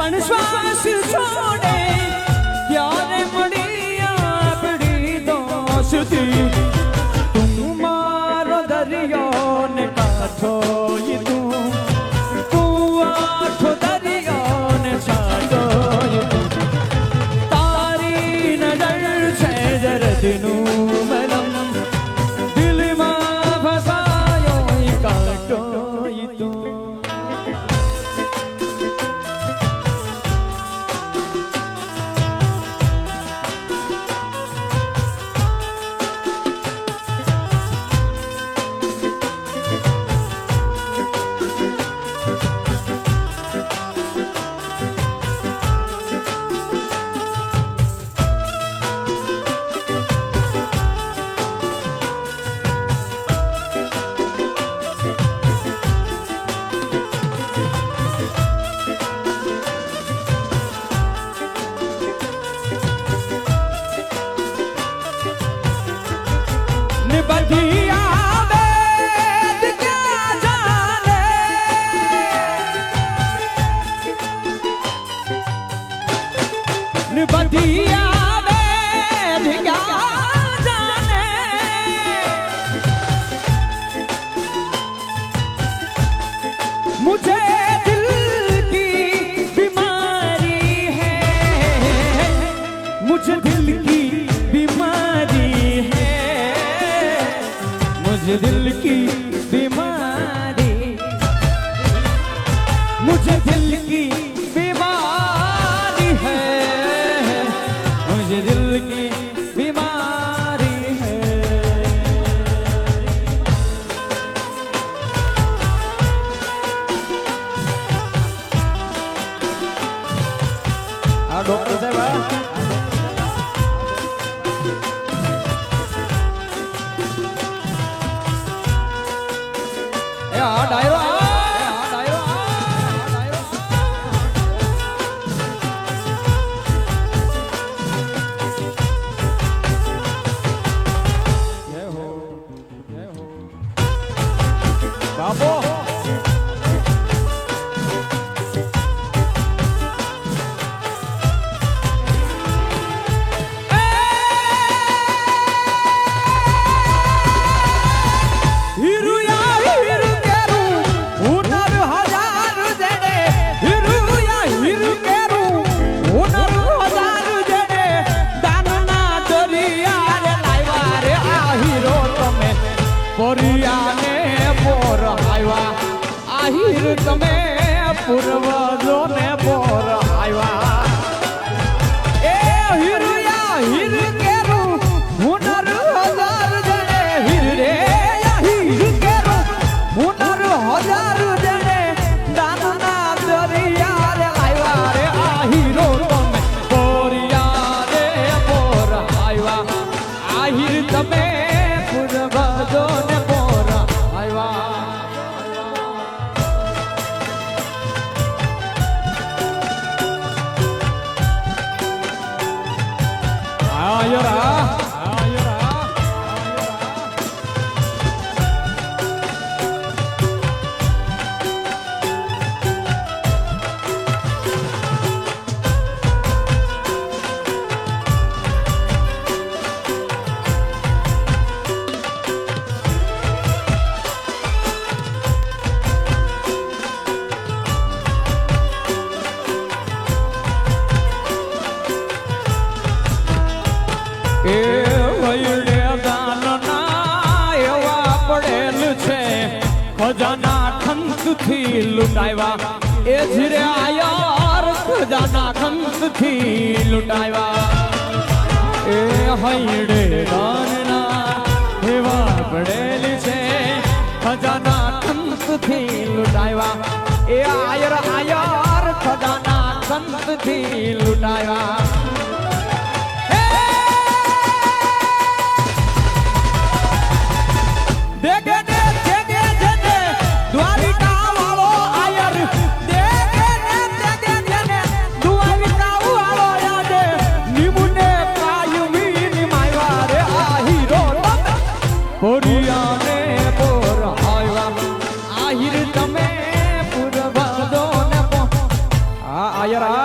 પણ શ્વાસ છોડે ત્યારે મળી આપણી દોસ્તી તું મારો દરિયો ને કાંઠો તું આખો દરિયો ને છાંટો તારી નજર છે દર્દનું મલમ દિલમાં ફસાયો કાંટો તું मुझे दिल की बीमारी है मुझे दिल की बीमारी है मुझे दिल की बीमारी मुझे दिल की बीमारी है मुझे दिल की बीमारी है डॉक्टर साहब डायरो बाबो તમે પૂર્વજો ને બોર આવ્યા એ હીરુયા હીર કેરું હુનર હજાર જણે હીર રે હીર કેરું હુનર હજાર જણે દાનના દરિયા રે આવ્યા રે આ હીરો તમે બોરિયા રે બોર આવ્યા આ હીર તમે પૂર્વજો ને બોર આવ્યા ખજાના ખંતથી લૂંટાવ્યા એ જીરે આયાર ખજાના ખંતથી લૂંટાવ્યા એ હૈડે દાનના એવા પડેલી છે ખજાના ખંતથી લૂંટાવ્યા એ આયર આયાર ખજાના ખંતથી લૂંટાવ્યા આયરા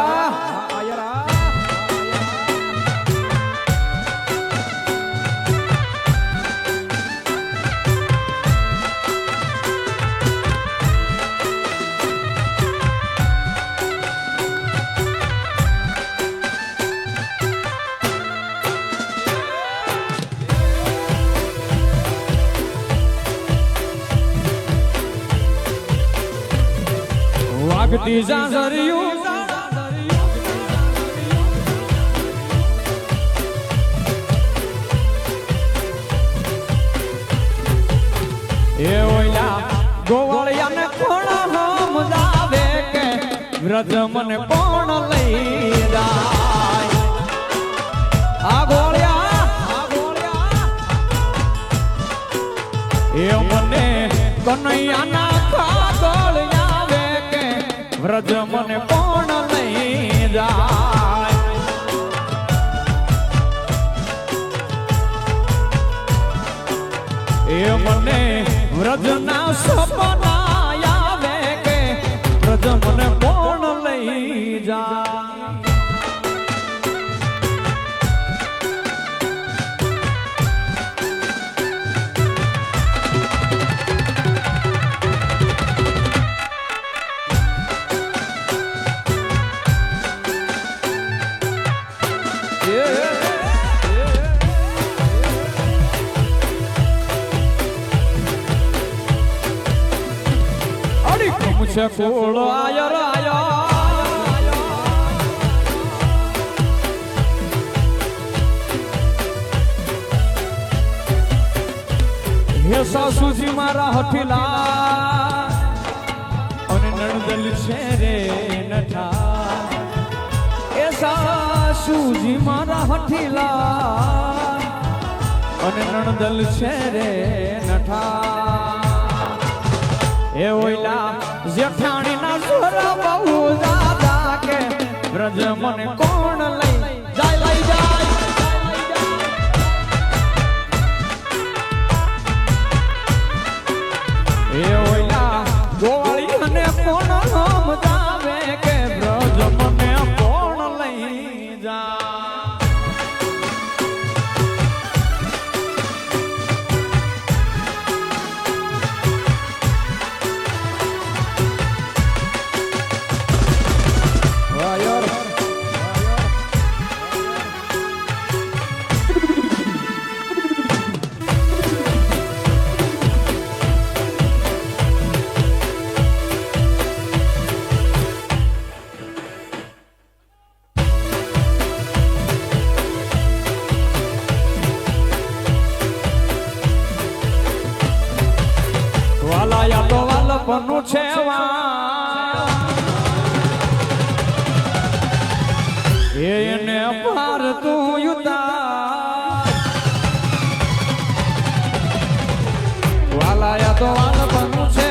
વાગતી જાજરિયું એ ઓલા ગોવાળિયાને કોણ સમજાવે કે વ્રજ મને કોણ લઈ જાય આ ગોળિયા એ મને કનૈયાના કાગળ આવે કે વ્રજ મને કોણ લઈ જાય એ મને વ્રજના સપના આવે કે વ્રજ મને કોણ લઈ જાય મુझे कोड़ आया हे सासूजी मारा हठीला અને નણદલ છે રે નઠા એ સાसूજી મારા હઠીલા અને નણદલ છે રે નઠા એ ઓલા જેઠાણી ના સોરા બહુ દાદા કે વ્રજ મને કોણ લઈ જાય એ ઓલા ગોવાળી મને કોણ સમજાવે કે વ્રજ મને કોણ લઈ જાય વાલાયા તો વાલપનું છે એને પાર તું યુતા વાલાયા તો વાલપનું છે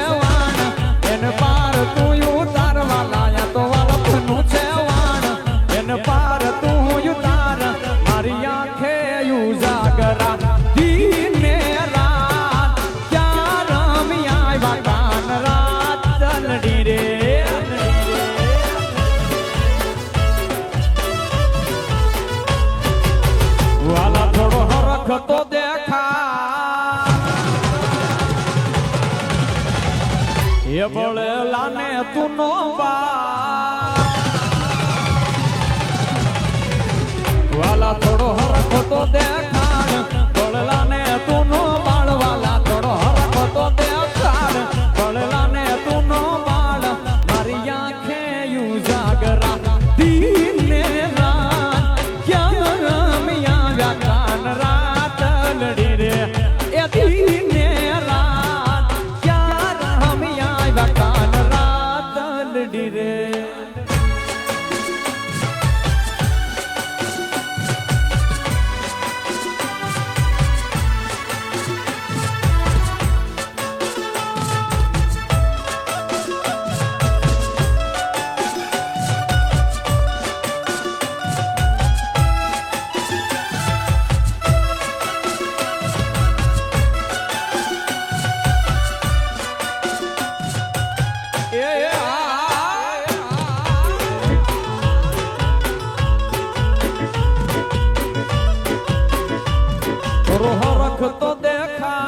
એને પાર તું યુતાર વાલાયા તો વાલપનું છે એને પાર તું યુતાર મારી આંખે યુજાગરા દીને વાલા થોડો હરખ તો દેખા એ બળેલા ને તું નો વાલા થોડો હરખ તો દેખાડ બળેલા ને તું નો બાળ વાલા થોડો હરખ તો દેખાડ બળેલા ને તું નો બાળ મારી આંખે યુજાગરા દીને રાત ક્યાં કાન રાત લડી રે એ દીને રાત ક્યાં હમ આવ્યા કાન રાત લડી રે તો દેખા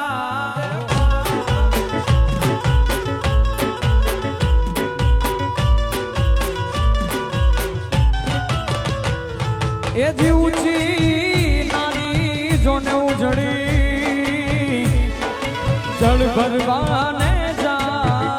એ જીવજી નાની જોને ઉજળી જળ ભરવાને જા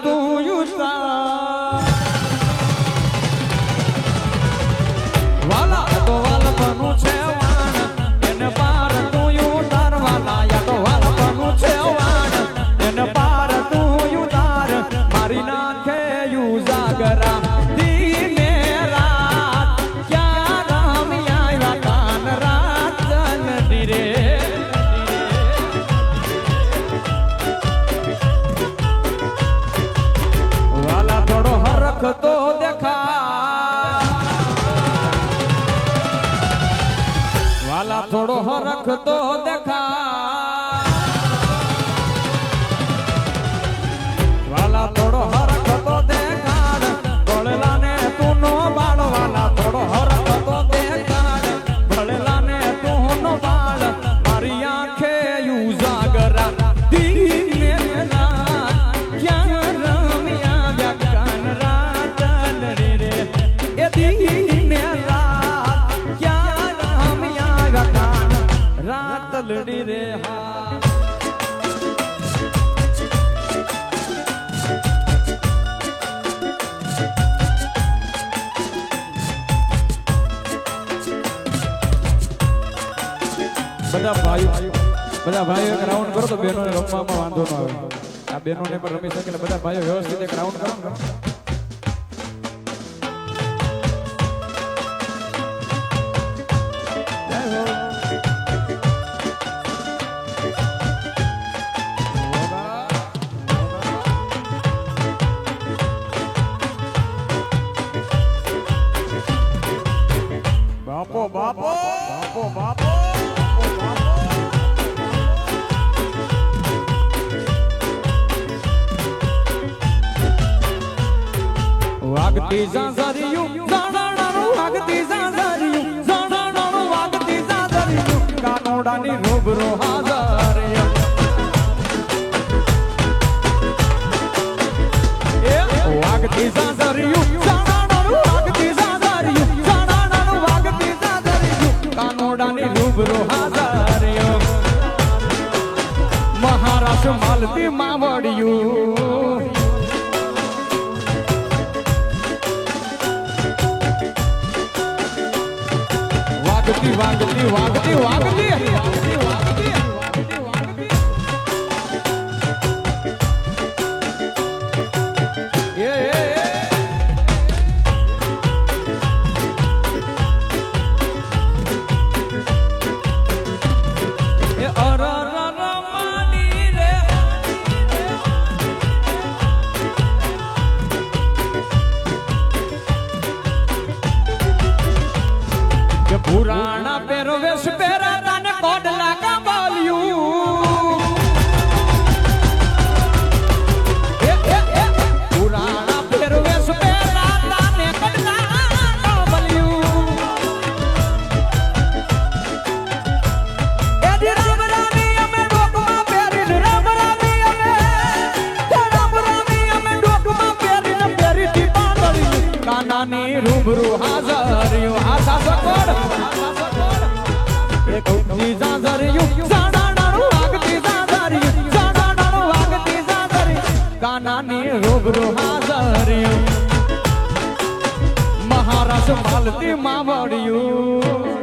તું ઉતાર વાલા તો વાલપનું છે વાણ એને પાર તું ઉતાર વાલા યા તો વાલપનું છે વાણ એને પાર તું ઉતાર મારી નાખે યુજાગરા દીને રાત ક્યાં રામિયા આવ્યા કાન રાત ચલતી રે વાલા થોડો હરખ તો દેખા વાલા થોડો હરખ તો દેખા વાલા થોડો હરખ તો દેખાડ ભળેલા ને તું નો બાળ વાલા થોડો હરખ તો દેખાડ ભળેલા ને તું નો બાળ મારી આંખે ઉજાગરા દીને રાત ક્યાં રમ્યા વ્યાકાન રાત લડી રે એ દીને રાત ક્યાં રમ્યા વ્યાકાન રાત લડી રે હા બધા ભાઈઓ એક રાઉન્ડ કરો તો બહેનોને રમવામાં વાંધો ન આવે આ બહેનોને પણ રમી શકે એટલે બધા ભાઈઓ વ્યવસ્થિત એક રાઉન્ડ કરો બાપો બાપો બાપો બાપો વાગતી ઝાઝરિયું ઝાડાણાનું વાગતી ઝાઝરિયું ઝાડાણાનું વાગતી ઝાઝરિયું કાનોડાની રૂબરૂ હાજરિયું વાગતી ઝાઝરિયું ઝાડાણાનું વાગતી ઝાઝરિયું ઝાડાણાનું વાગતી ઝાઝરિયું કાનોડાની રૂબરૂ હાજરિયું મહારાષ્ટ્ર માલતી માવડિયું વાગતી વાગતી વાગતી વાગતી પુરાણા પહેરવેશ પહેરાતા ને કોડલા કાબલ્યું પુરાણા પહેરવેશ પહેરાતા ને કોડલા કાબલ્યું એડી રામ રામી અમે ડોકમાં પહેરીને રામ રામી અમે ડોકમાં પહેરીને પહેરીથી બાંધળ્યું કાનાની રૂબરૂ હાજરિયું આશા સકોડ વાગતી ઝાઝરિયું ઝાડાણાનું વાગતી ઝાઝરિયું ઝાડાણાનું વાગતી ઝાઝરિયું કાનાની રૂબરૂ હાજરિયું મહારાષ્ટ્ર માલતી માવડિયું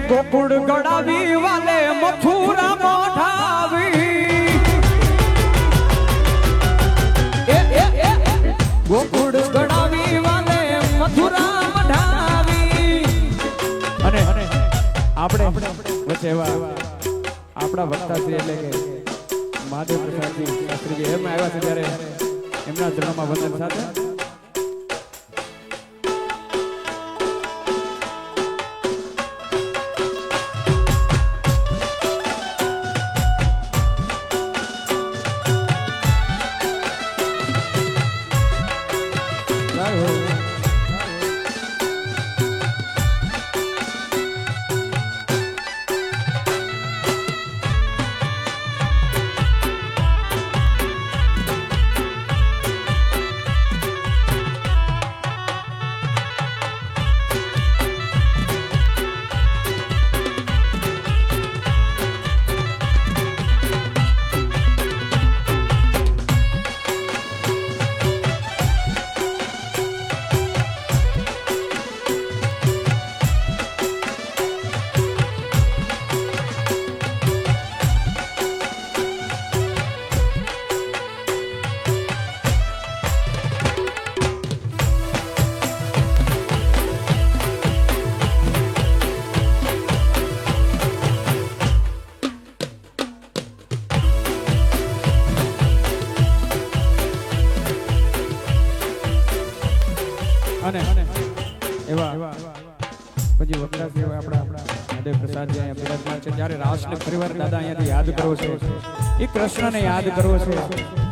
ગોકુળ ગડાવી વાલે મથુરા મોઢાવી ગોકુળ ગડાવી વાલે મથુરા મોઢાવી અને આપણે વચ્ચે એવા આપણા વક્તાશ્રી એટલે કે મહાદેવ પ્રસાદજી શાસ્ત્રીજી એમ આવ્યા છે ત્યારે એમના ચરણોમાં વંદન સાથે અને એવા પછી વપરાશ એવા આપણા હૃદય પ્રસાદ જે અહીંયા બિરાજમાન છે ત્યારે રાસને ફરીવાર દાદા અહીંયાથી યાદ કરવો છે એ કૃષ્ણને યાદ કરવો છે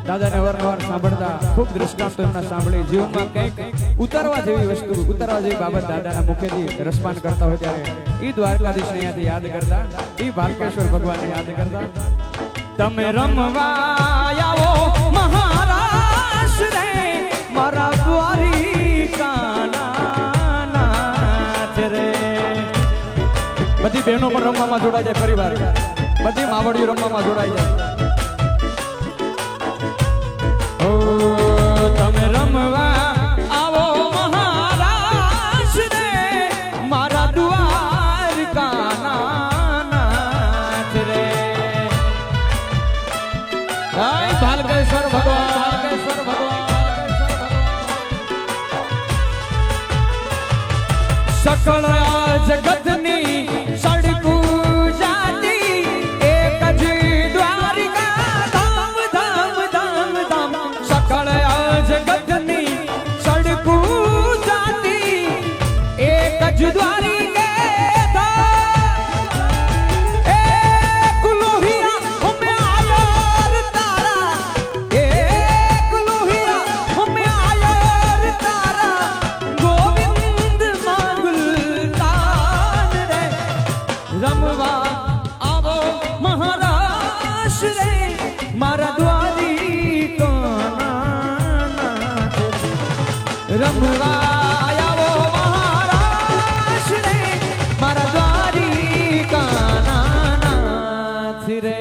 દાદાને અવારનવાર સાંભળતા ખૂબ દૃષ્ટાંતો એમના સાંભળી જીવનમાં કંઈક ઉતારવા જેવી વસ્તુ ઉતારવા જેવી બાબત દાદાના મુખેથી રસપાન કરતા હોય ત્યારે એ દ્વારકાધીશને અહીંયાથી યાદ કરતા એ ભાલકેશ્વર ભગવાનને યાદ કરતા તમે રમવા આવો મહારાષ્ટ્ર રે મારા દ્વારિકાના રે બધી બહેનો પણ રમવામાં જોડાઈ જાય પરિવાર બધી માવડીઓ રમવામાં જોડાઈ જાય ઓ તમે રમવા આવો મહારાષ્ટ્ર રે મારા દ્વારિકાના રે જય ભાલકેશ્વર ભગવાન સકળ જગતની સડકું જાતી એક જ દ્વારિકા ધામ ધામ ધામ ધામ સકળ જગતની સડકું જાતી એક જ દ્વારિકા એક લોહિયા હમે આયર તારા એક લોહિયા હમે આયર તારા ગોવિંદ રમવા આવો મહારાષ્ટ્ર રે મારા દ્વારિકાના રમવા આવો મહારાષ્ટ્ર રે મારા દ્વારિકાના રે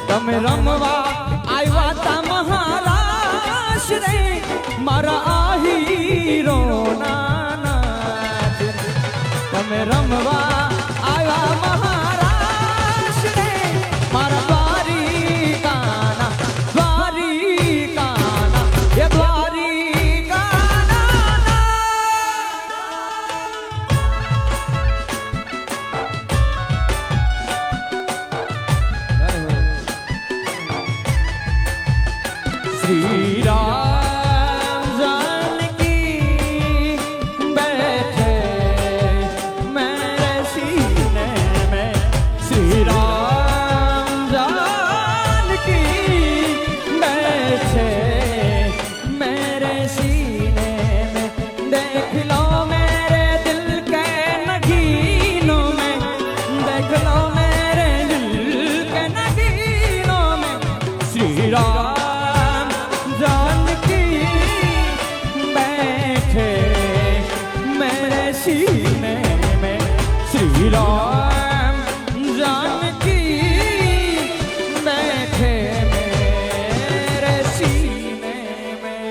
તમે રમવા આવ્યા તા મહારાષ્ટ્ર રે મારા આહીરો નાથ તમે રમવા આવ્યા મહારાષ્ટ્ર રે મારા દ્વારિકાના એ श्री राम जानकी बैठे मेरे सीने में श्री राम जानकी बैठे मेरे सीने में देख लो मेरे दिल के नगीनों में देख लो मेरे दिल के नगीनों में श्री राम सीने में श्री राम जानकी बैठे मेरे सीने में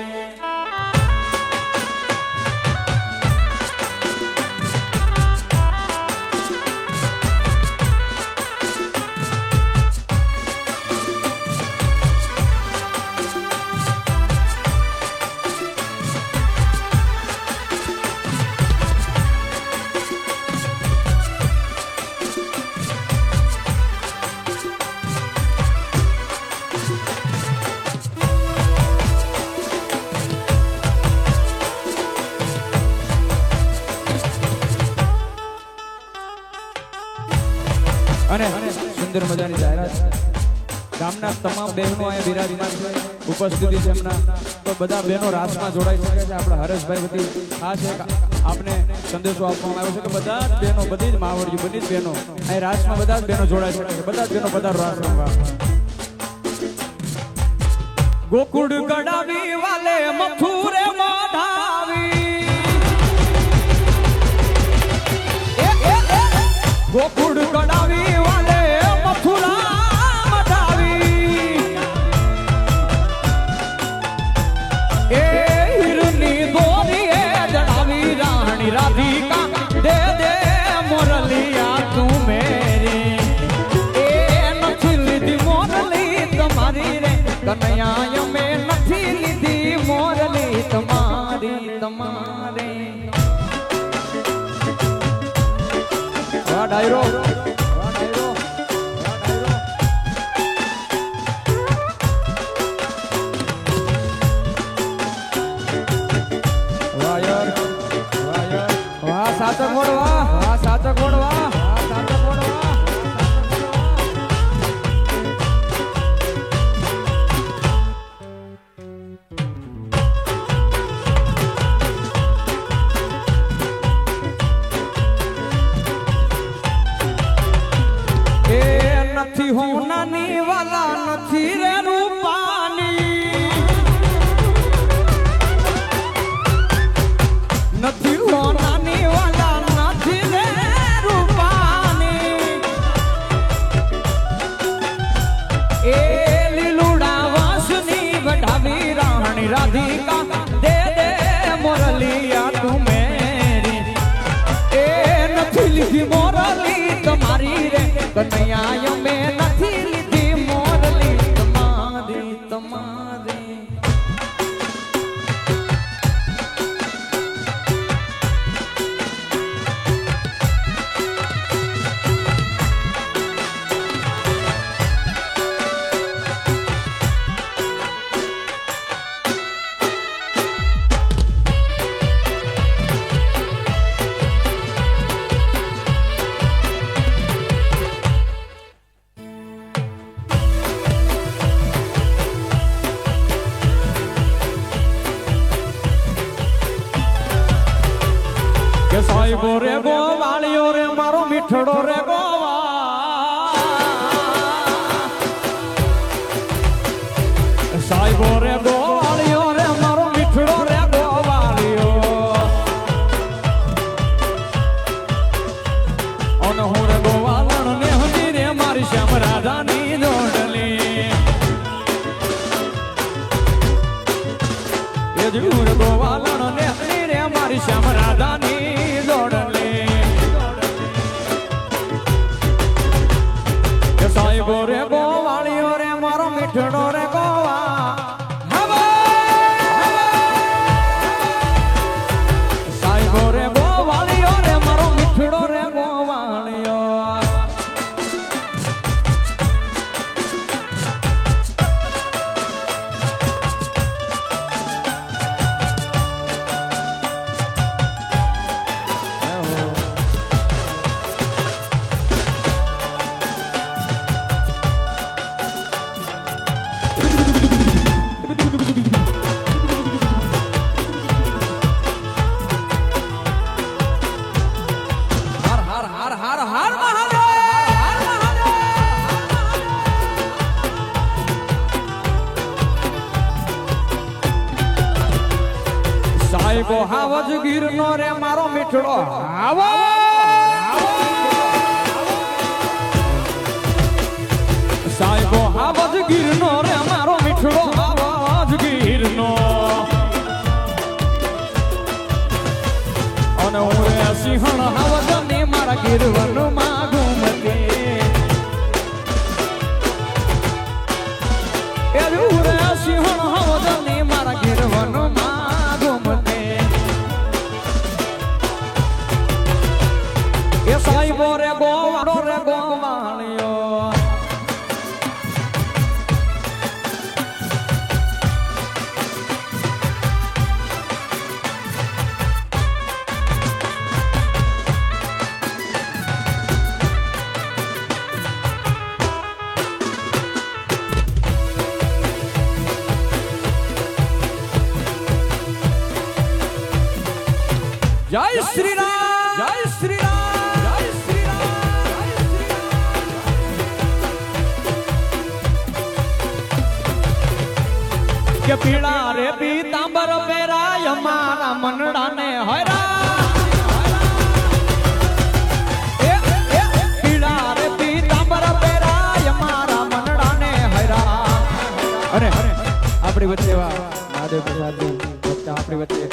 અને સુંદર મજાની જાહેરાત ગામના તમામ બહેનો અહીંયા બિરાજમાન છે ઉપસ્થિતિ છે એમના તો બધા બહેનો રાસમાં જોડાઈ શકે છે આપણા હરેશભાઈ વતી ખાસ એક આપને સંદેશો આપવામાં આવ્યો છે કે બધા જ બહેનો બધી જ માવડીઓ બધી જ બહેનો અહીં રાસમાં બધા જ બહેનો જોડાઈ શકે છે બધા જ બહેનો બધા રાસ રમવા ગોકુળ ગડાવી વાલે મથુરે માધાવી ગોકુળ ગડાવી વાલે મથુરા મધાવી એ હિરની દોરી એ જડાવી રાણી રાધિકા દે દે મોરલિયા તું મેરી એ નથી લીધી મોરલી તમારી રે કનૈયા મેં નથી લીધી મોરલી તમારી તમારે વાહ ડાયરો વાહ સાચક મોડવા વાહ સાચક મોડવા વાહ સાચક મોડવા નથી હોનાની વાલા નથી રે રૂપાની નથી હોનાની વાલા નથી રે રૂપાની એ લીલુડા વાસની વઢાવી રાણી રાધિકા દે દે મોરલિયા તું મેરી એ નથી લીધી મોરલી તમારી રે કનૈયા મેં નથી લીધી મોરલી તમારી તમારી કે સાહેબો રે ગોવાળિયો રે મારો મીઠડો રે ગોવા સાહેબો રે ગોવાળિયો રે મારો મીઠડો રે ગોવાળિયો અને હું રે ગોવાળણ ને હજી રે મારી શ્યામ રાધાની જોડલી એ જ હું રે ગોવાળણ ને હજી રે મારી શ્યામ રાધાની સાહેબો રે ગોવાળિયો રે મારો મીઠડો રે ગોવા સાહેબો રે ગોવાળિયો રે મારો મીઠડો રે ગોવાળિયો સાહેબો હાવજ ગીર નો રે મારો મીઠડો આવો સાહેબો હાવજ ગીર નો રે મારો મીઠડો હાવજ ગીર નો અને હું રે સિંહણ હાવજ ને મારા ગીર વન માં ઘૂમતી એ હું રે સિંહણ હાવજ ને મારા ગીર વન માં સાહેબો રે ગોવાળો રે ગોવાળિયો કે પીળા રે પીતાંબર પહેરાય મારા મનડાને હરા પીળા રે પીતાંબર પહેરાય મારા મનડાને હરા અરે આપણી વચ્ચે મહાદેવ પ્રસાદ આપણી વચ્ચે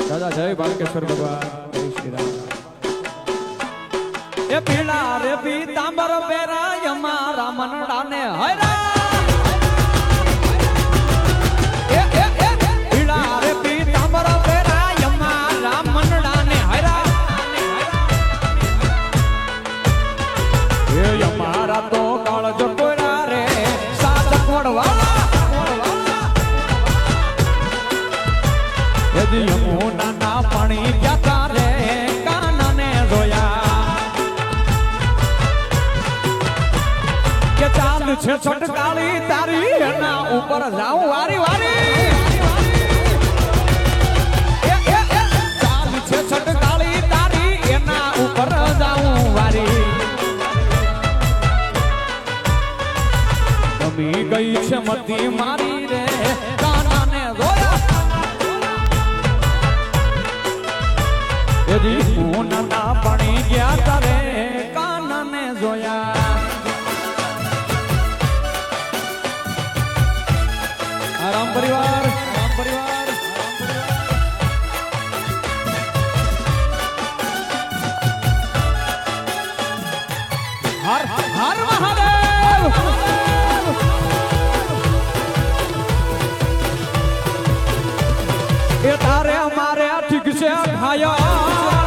દાદા જય બાલકેશ્વર ભગવાન જય શ્રી રામ એ પીળા રે પીતાંબર પહેરાય મારા મનડાને હરા તો કાળ જકોરા રે સાત પડવાળા યમુના ના પાણી જતા રે કાનને જોયા કે ચાલ છે છટકાળી તારી એના ઉપર જાઉં વારી વારી ચાલ છે છટકાળી તારી એના ઉપર જાઉં વારી ગઈ છે મતી મારી રે કાનાને જોયા એજી પૂનના પાણી ગયા તારે કાનાને જોયા આરામ પરિવાર હર હર મહાદેવ એ તારે અમારે ઠીક છે ભાયા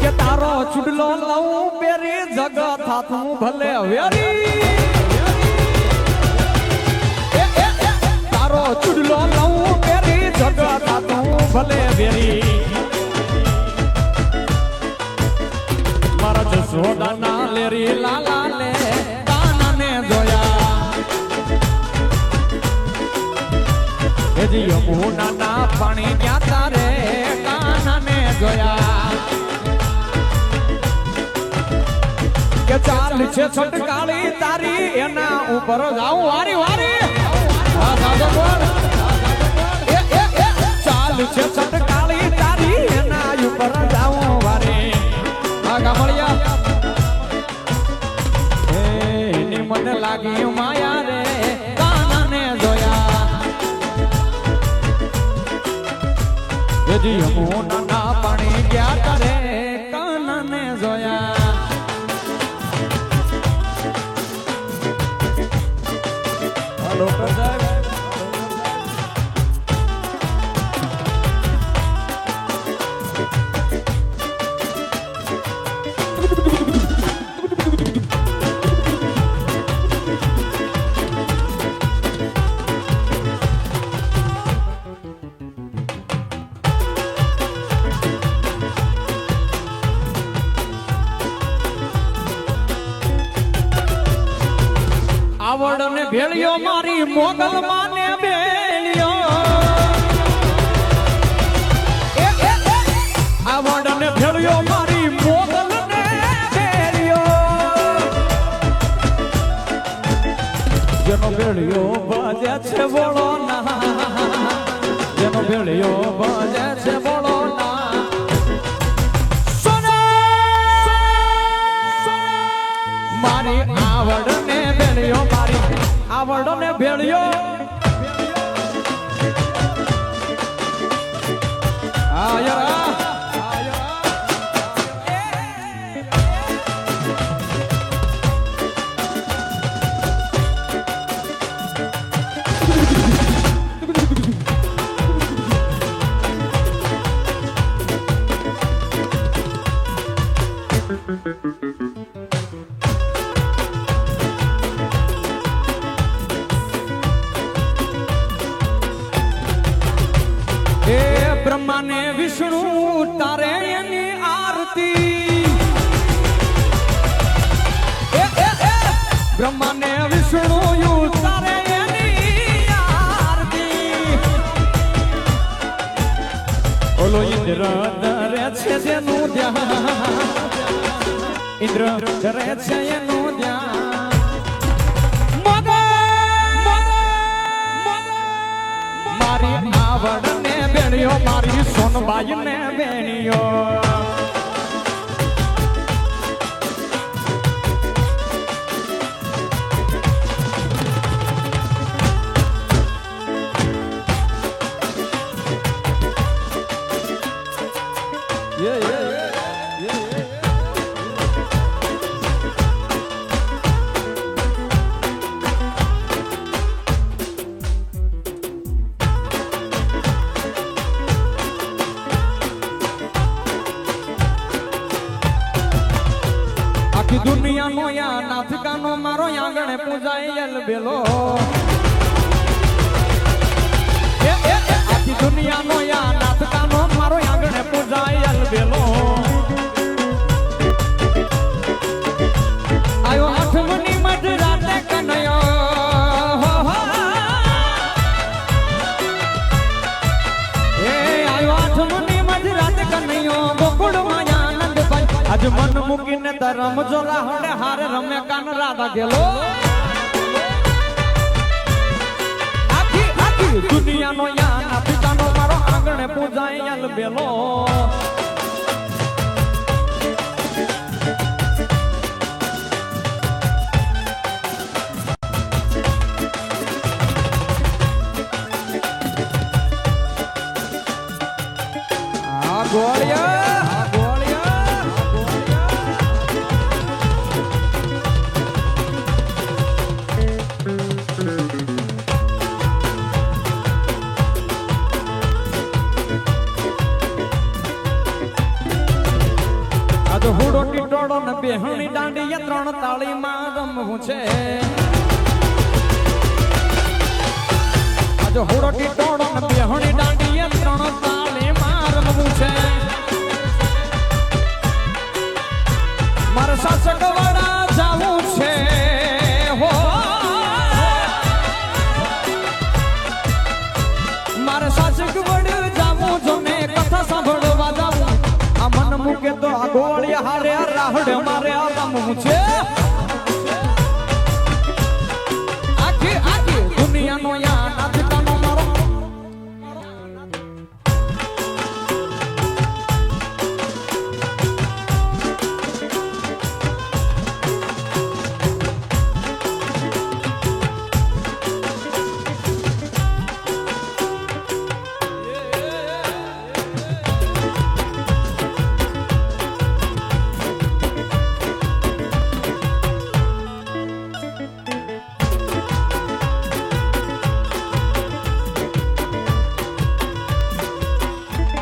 કે તારો ચૂડલો લઉં પેરી જગત હાથું ભલે વેરી તારો ચૂડલો લઉં પેરી જગત હાથું ભલે વેરી મારા જસોદાના લેરી લાલા લે યમુના ના પાણી ક્યાં તારે કાનને જોયા કે ચાલ છે છટકાળી તારી એના ઉપર જાઉં વારી વારી ચાલ છે છટકાળી તારી એના ઉપર જાઉં વારી ગામડિયા એની મને લાગી માયા રે કાનને જોયા યમુના ના પાણી ગયા તારે કાનને જોયા હલો પ્રસાદ આવડ ને ભેળિયો મારી મોગલ માને ભેળિયો આવડ ને ભેળિયો મારી મોગલ ને ભેળિયો જેનો ભેળિયો બાજે છે બોલો ના જેનો ભેળિયો બાજે છે બોલો ના મારી આવડ ને ભેળિયો આવડો ને ભેળિયો બ્રહ્મા ને વિષ્ણુ તારે એની આરતી બ્રહ્મા ને વિષ્ણુ તારે એની આરતી ઓલો ઇન્દ્ર ધરે છે જેનું ધ્યાન ઇન્દ્ર કરે છે એનું ધ્યાન મારી આવડ ને બેણિયો મારી સોનબાઈ ને બેણિયો દુનિયા નો યા નાથકાનો મારો આંગણે પૂજાય બેલો આખી દુનિયા નો યા નાથકાનો મારો આંગણે પૂજાય બેલો આયો આઠમની મધ રાતે કનયો આયો આઠમની મધ રાતે કનયો ગોકુળ માયા આજ મન મૂકીને ધરમ જોરા હોડે હારે રમે કાન રાધા ગેલો આખી આખી દુનિયાનો યા પિતાનો મારો આંગણે પૂજાય બેલો આ ગોળિયા હુડો ટીટોડો ને બેહણી દાંડીએ ત્રણ તાળીમાં રમવું છે આજ હુડો ટીટોડો ને બેહણી દાંડીએ ત્રણ તાળીમાં રમવું છે મારે શાસક વાળા જાવું છે હો મારે શાસક વડ જાવું જો ને કથા સાંભળવા જાવું આ મન મૂકે તો આ ગોળિયા હારે રાહડે મારે આ રમવું છે આખી આખી દુનિયાનો યા નાથકાનો મારો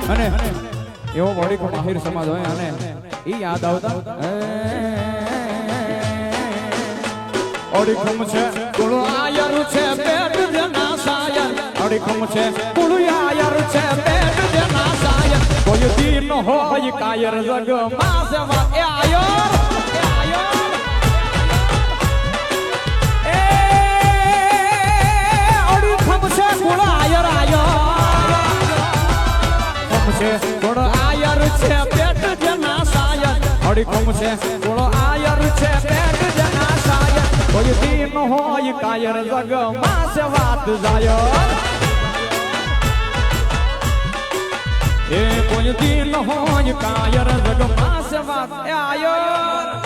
અને એવો વળી કો માહિર સમાજ હોય અને ઈ યાદ આવતા ઓડીખમ છે કુળુ આયર છે પેટ દેના સાયર ઓડીખમ છે કુળુ આયર છે પેટ દેના સાયર કોઈ દીન હોય કાયર જગ માસવા એ આયર એ ઓડીખમ છે કુળુ આયર ગોળો આયર છે પેટ જના સાયર અડીખમ છે ગોળો આયર છે પેટ જના સાયર કોઈ દીન હોય કાયર જગ માસ વાત જાય એ કોઈ દીન હોય કાયર જગ માસ વાત આયર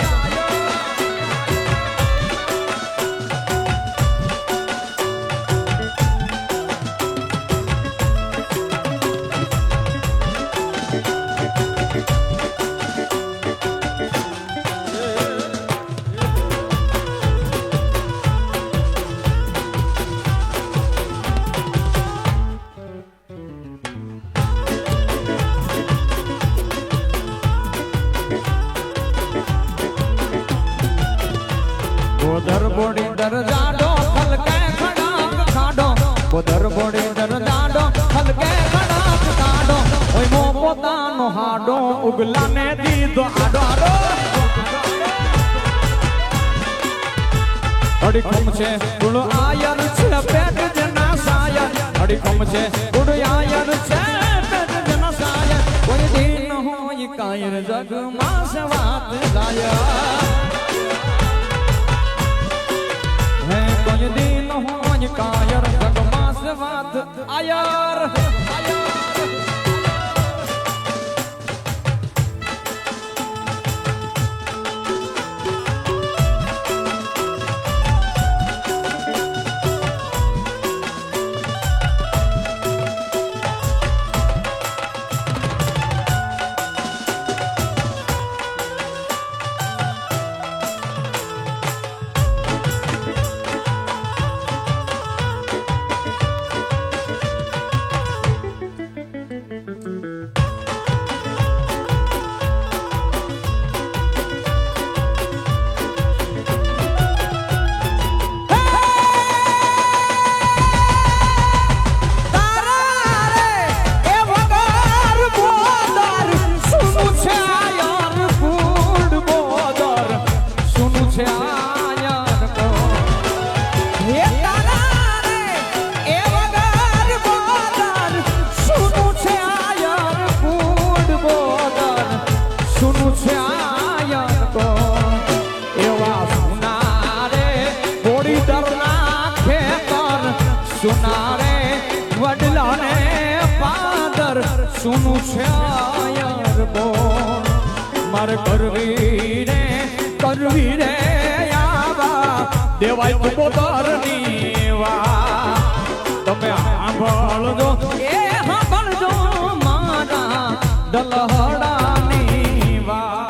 બોદર બોડી દર જાડો ખલકે ખડાક ખાડો બોદર બોડી દર જાડો ખલકે ખડાક ખાડો ઓય મો પોતાનો હાડો ઉગલાને દીધો આડો આડો અડીખમ છે ગુણ આયર છે પેટ જના સાયર અડીખમ છે ગુણ આયર છે પેટ જના સાયર કોઈ દીન હોય કાયર જગમાં છે વાત જાય હે કોઈ દિન હોય કાયર જગમાં છે વાત આયર સુનારે વડલાને પાદર સુનું છે આયર બોલ મારે કરવી રે આવા દેવાય તો પોતારની વા તમે સાંભળજો એ સાંભળજો મારા દલહડાની વા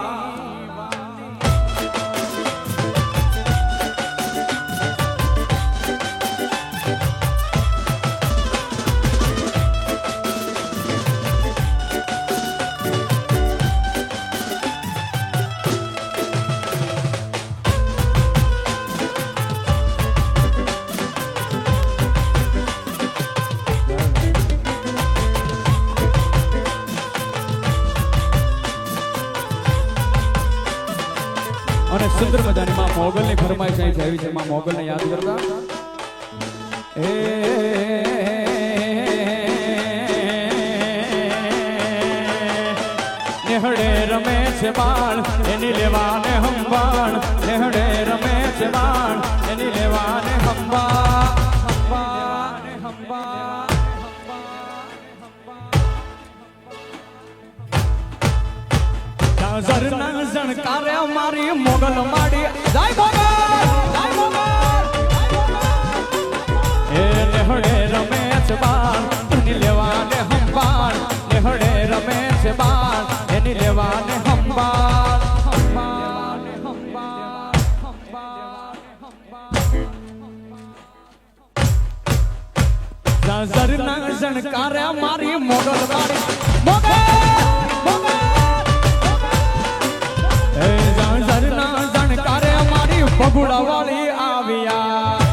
અને સુંદર મજાની માં મોગલની ફરમાઈશ અહીં આવી છે માં મોગલને યાદ કરતા એ નેહડે રમે છે બાળ એની લેવાને હંબાળ નેહડે રમે છે બાળ એની લેવાને હંબાળ ઝરના ઝણકારે મારી મોગલ માડી જાય મોગલ એ નેહડે રમે છે બાળ એની લેવાને હંબાળ નેહડે રમે છે બાળ એની લેવાને હંબાળ ઝરના ઝણકારે મારી મોગલ માડી મોગલ જાણકારે અમારી બગુડા વાળી આવ્યા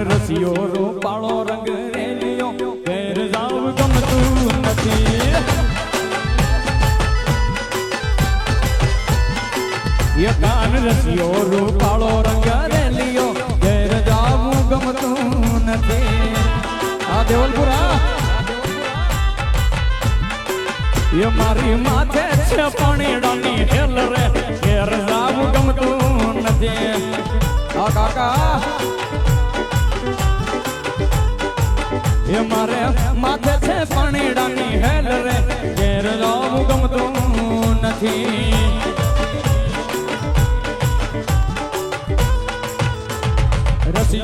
રસિયો રૂપાળો રંગ રેલિયો ઘેર જાવ ગમતું નથી એ કાન રસિયો રૂપાળો રંગ રેલિયો ઘેર જાવ ગમતું નથી આ દેવલપુરા એ મારી માથે છે પાણીડાની હેલ રે ઘેર જાવ ગમતું નથી આ કાકા એ મારે માથે છે પાણીડાની હેલ રે ઘેર જવું ગમતું નથી રસિયો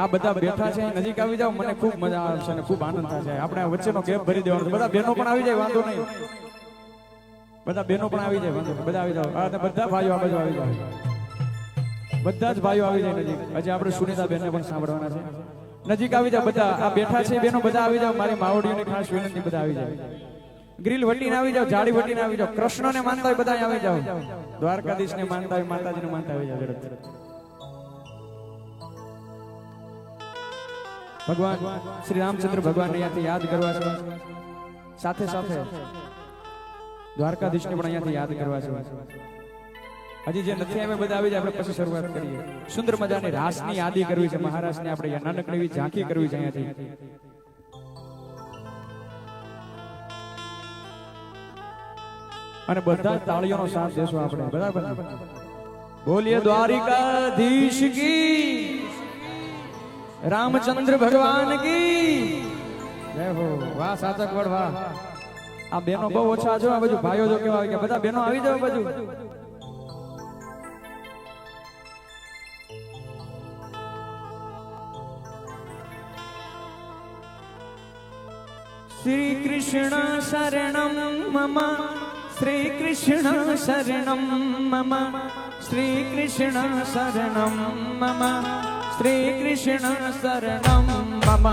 આ બધા બેઠા છે નજીક આવી જાવ, મને ખૂબ મજા આવશે અને ખૂબ આનંદ થશે. આપણે વચ્ચેનો ગેપ ભરી દેવાનો. બધા બહેનો પણ આવી જાય, વાંધો નહીં. બધા બહેનો પણ આવી જાય, વાંધો નહીં. બધા આવી જાવ. બધા ભાઈઓ આ બાજુ આવી જાવ. બધા જ ભાઈઓ આવી જાય નજીક. હજી આપણે સુનિતા બેનને પણ સાંભળવાના છે. નજીક આવી જાવ બધા. આ બેઠા છે બહેનો બધા આવી જાવ. મારી માવડીઓની ખાસ વિનંતી, બધા આવી જાય. ગ્રીલ વટીને આવી જાવ, જાડી વટીને આવી જાવ. કૃષ્ણને માનતા હોય બધા આવી જાવ. દ્વારકાધીશને માનતા હોય, માતાજીને માનતા આવી જાવ. ભગવાન શ્રી રામચંદ્ર ભગવાનને અહીંયાથી યાદ કરવા છે. સાથે સાથે દ્વારકાધીશને પણ અહીંયાથી યાદ કરવા છે. હજી જે નથી આવ્યા બધા આવી જાય. આપણે પછી શરૂઆત કરીએ. સુંદર મજાની રાસની યાદી કરવી છે. મહારાજને આપણે નાનકડી એવી ઝાંખી કરવી છે અહીંયાથી. અને બધા તાળીઓનો સાથ દેશો આપણે, બરાબર? બોલીએ દ્વારિકાધીશ કી, રામચંદ્ર ભગવાન કી જય હો. વાહ સાચક વડ વાહ. આ બેનો બહુ ઓછા છો. આ બાજુ ભાઈઓ જો કેવા આવી ગયા. બધા બેનો આવી જાવ બાજુ. શ્રી કૃષ્ણ શરણમ મમ, શ્રી કૃષ્ણ શરણમ મમ, શ્રી કૃષ્ણ શરણમ મમ, શ્રી કૃષ્ણ શરણમ મમ.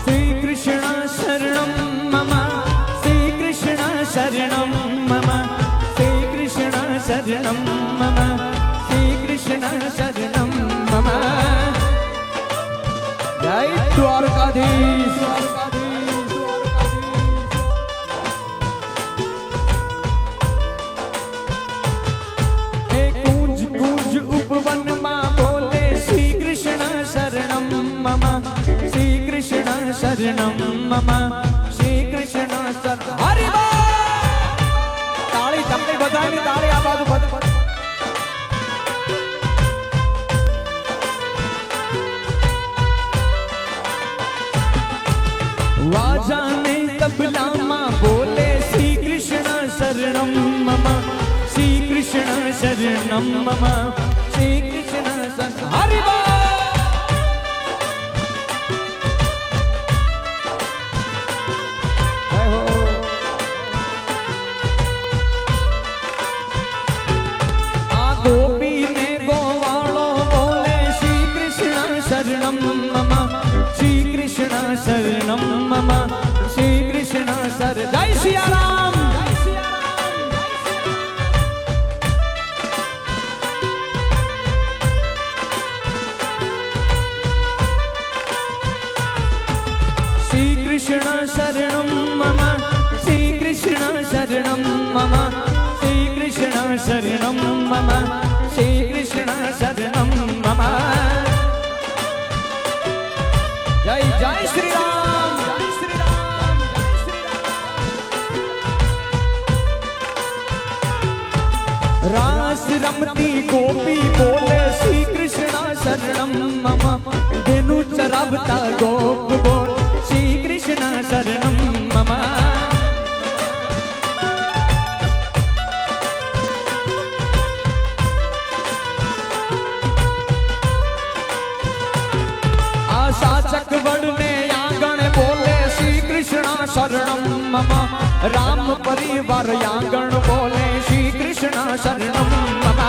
શ્રી કૃષ્ણ શરણમ મમ, શ્રી કૃષ્ણ શરણમ મમ, શ્રી કૃષ્ણ શરણમ મમ, શ્રી કૃષ્ણ શરણમ મમ. જય દ્વારકાધીશ. કુંજ કુંજ ઉપવનમાં બોલે શ્રી કૃષ્ણ શરણમ મમ, શ્રી કૃષ્ણ શરણમ મમ, શ્રી કૃષ્ણ શરણ. હરિ બોલ. તાળી તમને બધાની તાળી આ બાજુ બધા. વાજાને તબલામાં બોલે શ્રી કૃષ્ણ શરણમ મમ, શ્રી કૃષ્ણ શરણમ મમ, શ્રી કૃષ્ણ શરણ. હરિ બોલ. આ ગોપીને ગોવાળો બોલે શ્રી કૃષ્ણ શરણમ મમ, શ્રી કૃષ્ણ શરણમ મમ, શ્રી કૃષ્ણ શર. જય સિયારામ. શ્રી કૃષ્ણ શરણમ મમ, શ્રી કૃષ્ણ શરણમ મમ, શ્રી કૃષ્ણ શરણમ મમ, શ્રી કૃષ્ણ શરણમ મમ. જય જય શ્રી રામ. જય શ્રી રામ. જય શ્રી રામ. રાસ રમતી ગોપી બોલે શ્રી કૃષ્ણ શરણમ મમ, ધેનુ ચરાવતા ગોપ બોલ શ્રી કૃષ્ણ શરણમ મમ. સાચક વડને આંગણ બોલે શ્રી કૃષ્ણ શરણમ મમ, રામ પરિવાર આંગણ બોલે શ્રી કૃષ્ણ શરણમ મમ.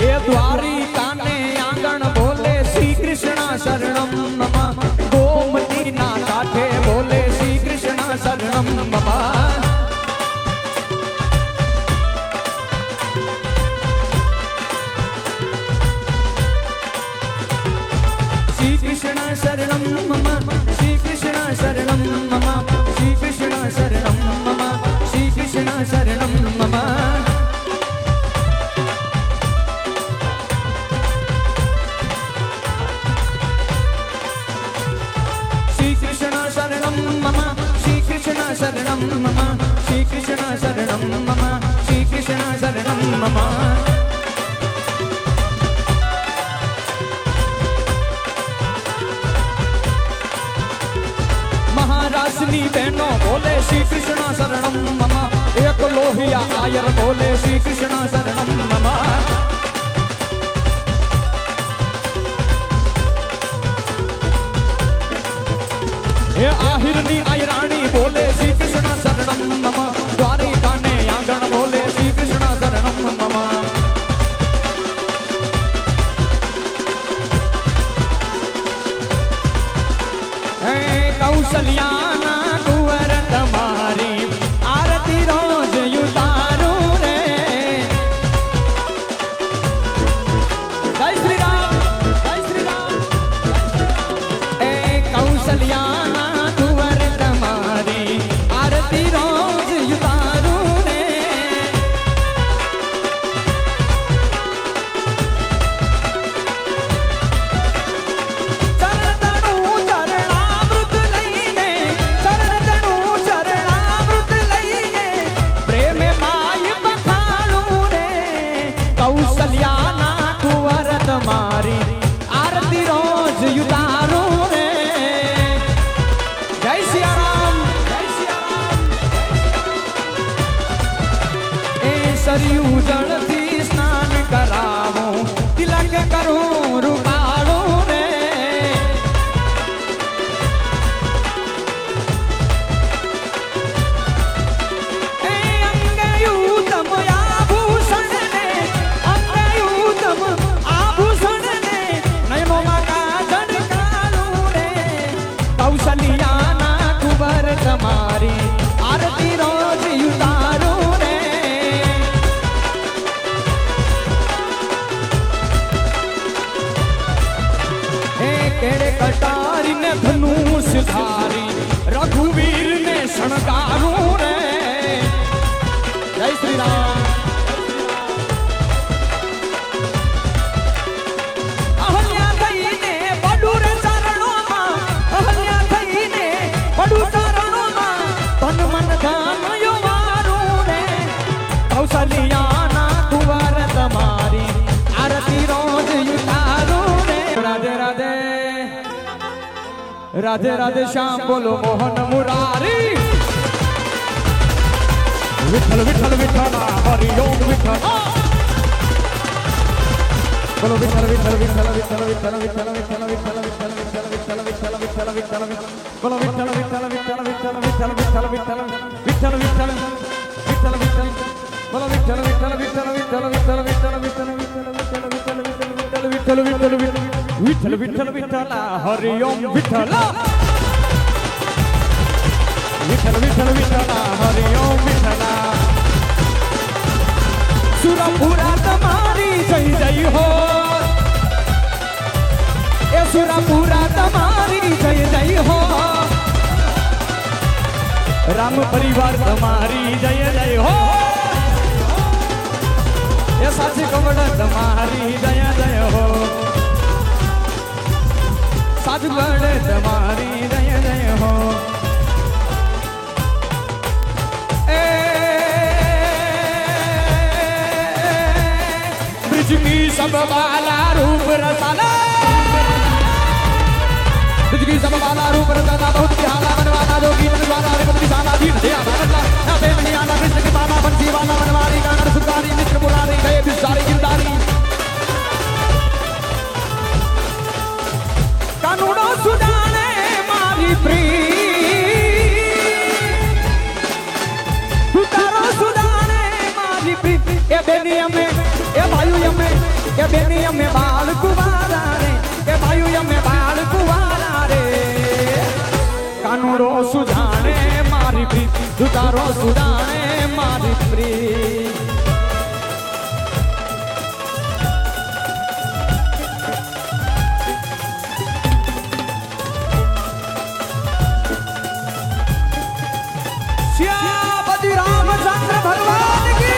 એ દ્વારિકાને આંગણ બોલે શ્રી કૃષ્ણ શરણમ મમ, ગોમતીના કાંઠે બોલે શ્રી કૃષ્ણ શરણમ મમ. શ્રી કૃષ્ણ શરણમ મમ, શ્રી કૃષ્ણ શરણમ મમ, શ્રી કૃષ્ણ શરણમ મમ, શ્રી કૃષ્ણ શરણમ મમ. શ્રી કૃષ્ણ શરણમ મમ, શ્રી કૃષ્ણ શરણમ મમ, શ્રી કૃષ્ણ શરણમ મમ, શ્રી કૃષ્ણ ममा महाराष्ट्री बहनों बोले श्री कृष्ण शरणम ममा एक लोहिया आयर बोले श्री कृष्ण शरणम ममा हे आहिरनी आयराणी बोले श्री कृष्ण शरणम ममा द्वारिका ने आंगण बोले श्री कृष्ण शरणम ममा हे कौशल्याना कुंवर तुम्हारी आरती रोज उतारू रे जय श्री राम जय श्री राम हे कौशल्याना कुंवर तुम्हारी आरती रोज उतारू रे कौशल्याना कुंवर तुम्हारी आरती रोज उतारू रे जय सिया राम जय सिया राम ए सरयू जल थी स्नान करावो तिलक करूं रुकाड़ू रे ए अंगयूतम आभूषण ने अंगयूतम आभूषण ने नयनों का झटकालू रे कौशल्याना कुंवर तुम्हारी आरती रोज उतारू रे हे केड़े कटारी ने धनुष धारी रघुवीर ने शणगारू रे जय श्री राम अहल्या थईने पडू रे चरणों में अहल्या थईने पडू चरणों में तन मन धन युवारू रे कौशल्याना कुंवर तुम्हारी आरती रोज उतारू रे राधे राधे राधे राधे श्याम बोलो मोहन मुरारी विठल विठल विठला हरि ओम विठल बोलो विठल विठल विठल विठल विठल विठल विठल विठल विठल विठल विठल विठल विठल विठल बोलो विठल विठल विठल विठल विठल विठल विठल विठल विठल विठल विठल बोलो विठल विठल विठल विठल विठल विठल विठल विठल विठल विठल विठल विठल विठल हरि ओम विठल विठल विठल विठल हरि ओम विठल सुरपुरा तुम्हारी जय जय हो ए सुरपुरा तुम्हारी जय जय हो राम परिवार तुम्हारी जय जय हो ए साची कमड़ तुम्हारी जय जय हो साच बड़ तुम्हारी जय जय हो ब्रिज की सब बाला रूप रसाला ब्रिज की सब बाला रूप रसाला बहुत बिहाला बनवाला जो की बनवाला रे बदली साला दीन दिया बनला ना बे नहीं आना कृष्ण के बाबा बंसी वाला बनवारी गाना सुकारी मित्र मुरारी गए बिसारी गिरदारी कानूनो सुदाने मारी प्री उतारो सुदाने मारी प्री ए बेनी हमें ए भाई हमें ए बेनी हमें बाल कुवारा रे ए भाई हमें बाल कुवारा रे कानूनो सुदाने मारी प्री उतारो सुदाने मारी प्री रामचंद्र भगवान की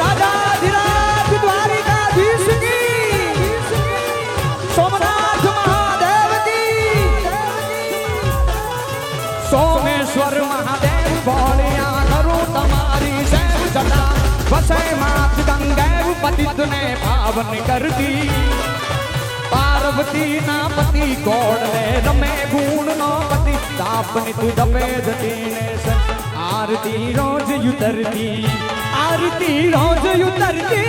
राजाधिराज द्वारिकाधीश की सोमनाथ महादेव की सोमेश्वर महादेव बोलिया करूं तम वसै मात गंगा पतित ने पावन कर दी पार्वती ना पति कोण ने रमे गुण नो पति तापनी तू दबे जतीने आरती रोज उतरती आरती रोज उतरती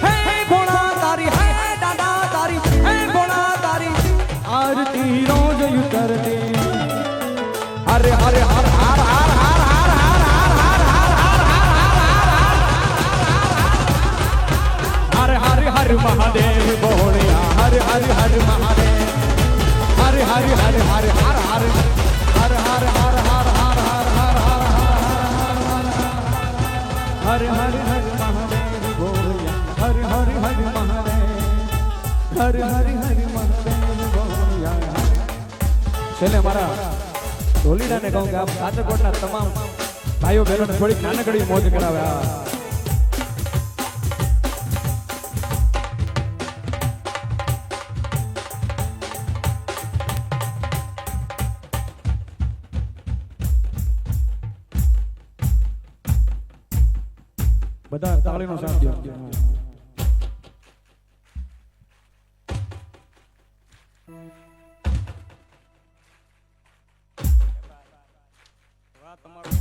है गुणा तारी है दादा तारी है गुणा तारी आरती रोज उतरती हरे हरे हर हर हर हर हर हर हर हर महादेव बोलिया हर हर हर महादेव हर हर हर हर हर हर हर हर हर हर हर हर हर हर हर महादेव बोलिया हर हर हर महादेव हर हर हर महादेव बोलिया चले हमारा ढोलीडा ने कहूं कि आप कातरकोटना तमाम भाइयों बहनों ने थोड़ी नानकड़ी मौज करावे બધા તાળીનો સાથ દો વાહ તમારો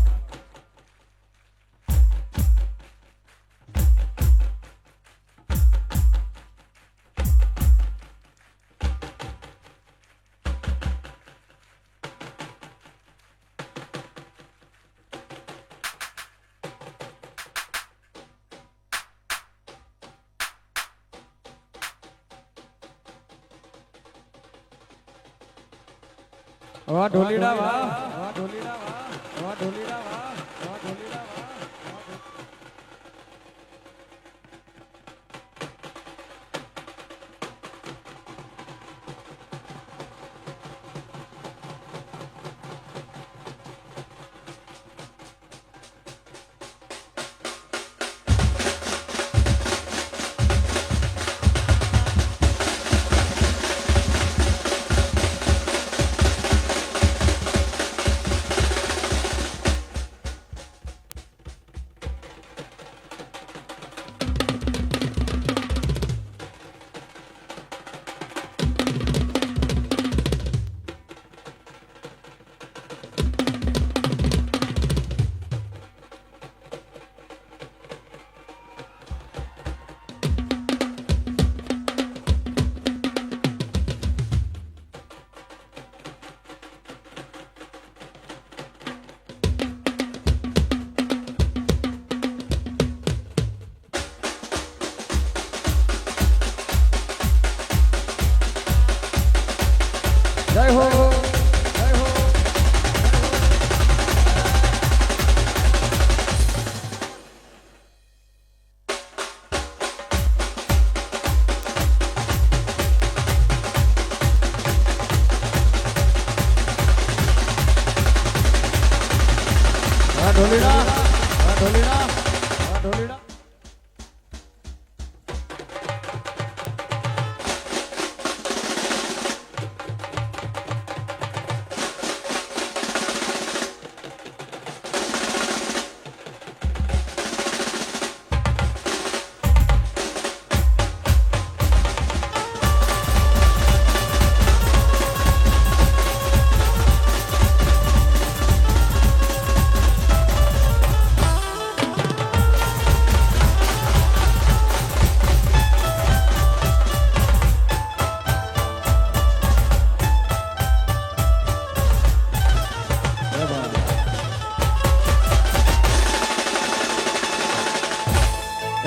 वाह ढोलीडा वाह वाह ढोलीडा वाह वाह ढोलीडा वाह वाह ढोलीडा जय हो जय हो ढोलीडा ढोलीडा ढोलीडा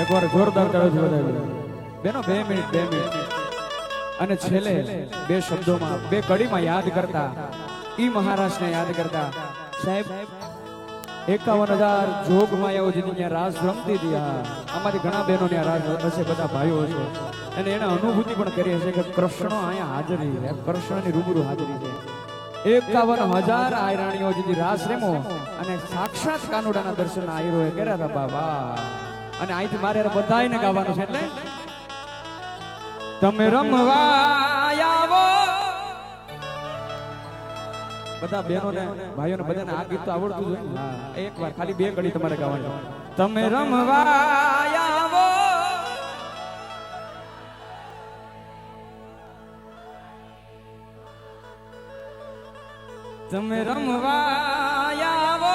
एक बार जोरदार ताली बजाવી બેનો 2 મિનિટ અને છેલ્લે બે શબ્દોમાં બે કડીમાં યાદ કરતા ઈ મહારાજને યાદ કરતા સાહેબ 51,000 જોગ માયાઓ જેની રાસ રમતી હતી અમારી ઘણા બહેનોને રાસ હશે બધા ભાઈઓ હશે અને એને અનુભૂતિ પણ કરી હશે કે કૃષ્ણ અહીંયા હાજરી છે કૃષ્ણની રૂબરૂ હાજરી છે 51,000 આયરાણીઓ જેની રાસ રમો અને સાક્ષાત કાનુડાના દર્શન આયરોએ કર્યા હતા બાબા અને અહીંથી મારે બધાને ગાવાનું છે એટલે તમે રમવા આવો બધા બહેનોને ભાઈઓને બધાને આ ગીત તો આવડતું જ હોય. એકવાર ખાલી 2 ઘડી તમારે ગાવાની. તમે રમવા આવો તમે રમવા આવો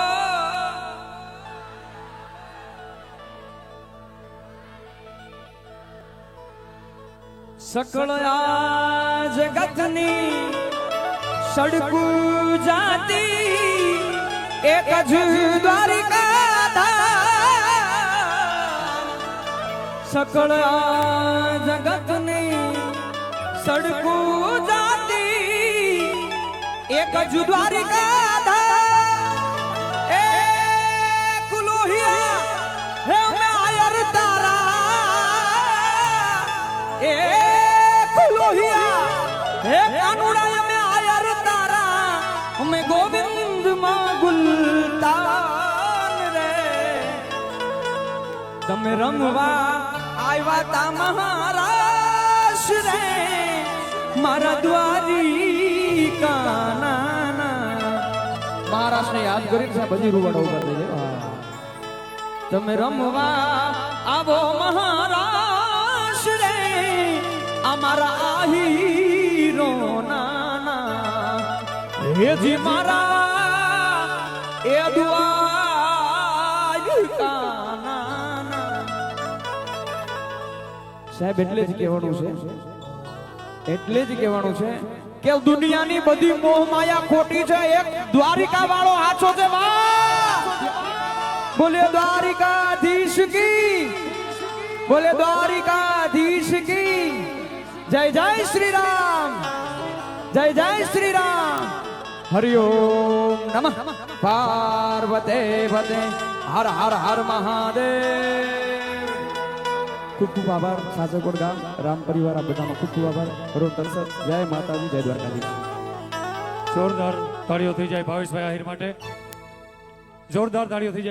સકળ આ જગતની સડકું જાતી એક જ દ્વારિકા ધામ. સકળ આ જગતની સડકું જાતી એક જ દ્વારિકા ધામ. એ કુલુહિયા હે મેં આયર તારા એ કુલુહિયા હે કાનુડા મેં આયર તારા મેં ગોવિંદ માં ગુલતાન રે. તમે રમવા આવ્યા તા મહારાજ રે મારા દ્વારિકા મહારાષ્ટ્રને યાદ કરી છે બધી રૂવાડા ઉભા થઈ જાય. તમે રમવા આવો મહારાષ્ટ્ર રે અમારા આહીરો નાના હેજી મારા એ દ્વારિકા નાના. સાહેબ એટલે જ કહેવાનું છે એટલે જ કહેવાનું છે કે દુનિયાની બધી મોહ માયા ખોટી છે. એક દ્વારિકા વાળો આછો છે. બોલે દ્વારિકાધીશ કી બોલે દ્વારિકાધીશ કી જય જય શ્રી રામ જય જય શ્રી રામ. હરિઓમ નમઃ પાર્વતી પતે હર હર હર મહાદેવ. ખૂબ ખૂબ આભાર સાસકોટ ગામ રામ પરિવાર આ બધામાં ખૂબ ખૂબ આભાર. રોજ દર્શક જય માતાજી જય દ્વારકાધીશ. જોરદાર તાળીઓ થઈ જાય ભાવેશભાઈ આહિર માટે. જોરદાર તાળીઓ થઈ જાય.